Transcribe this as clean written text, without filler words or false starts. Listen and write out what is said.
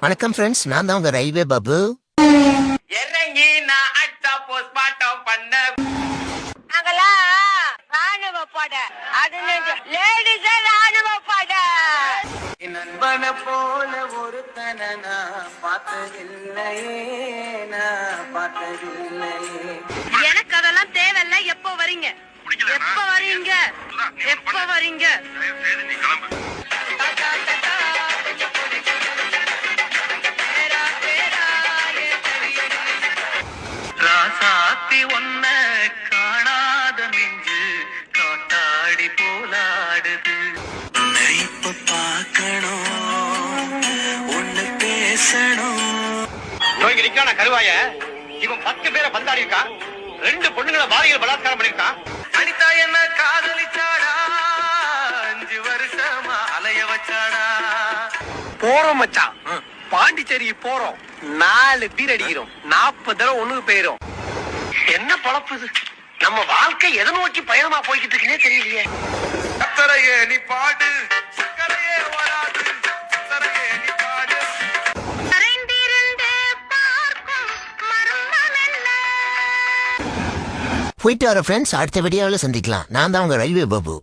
வணக்கம் ஃப்ரெண்ட்ஸ், நான் தான் உங்க ரயில்வே பாபு. இறங்கி நான் அட்டா போஸ்ட்மார்ட்டம் பண்ண நாங்கெல்லாம் ராணுவ பட அது லேடிஸ் ராணுவ பட நண்பனை போல ஒருத்தனை நான் பார்த்ததில்லையே, நான் பார்த்ததில்லையே. எனக்கு அதெல்லாம் தேவையில்ல. எப்போ வரீங்க? எப்ப வரீங்க? எப்ப வரீங்க? ராசாத்தி ஒன்ன காணாத நெஞ்சு காட்டாடி போலாடுது. உன்னை இப்ப பார்க்கணும், ஒன்னு பேசணும். நோய்க்கு நிக்கான கருவாய இவன் 10 பேரை பந்தாடி இருக்கான், 2 பொண்ணுங்களை பாலியல் பலாத்காரம் பண்ணிருக்கான். அனிதா என்ன காதலிச்சாடா, 5 வருஷமா அலைய வச்சாடா. போறோம் மச்சான், பாண்டிச்சேரி போறோம். 4 பீர் அடிக்கிறோம், 40 தடவை ஒண்ணுக்கு போயிரும். என்ன பழப்பு இது? நம்ம வாழ்க்கை எதை நோக்கி பயணமா போய்கிட்டு இருக்குன்னே தெரியலையே. சக்கரையே நீ பாடு, சக்கரையே வராது, சக்கரையே நீ பாடு. மறைந்திருந்து பார்க்கும் மர்மம் என்ன? போயிட்டு வர ஃப்ரெண்ட்ஸ், அடுத்த வீடியோவில் சந்திக்கலாம். நான் தான் உங்க ரயில்வே பாபு.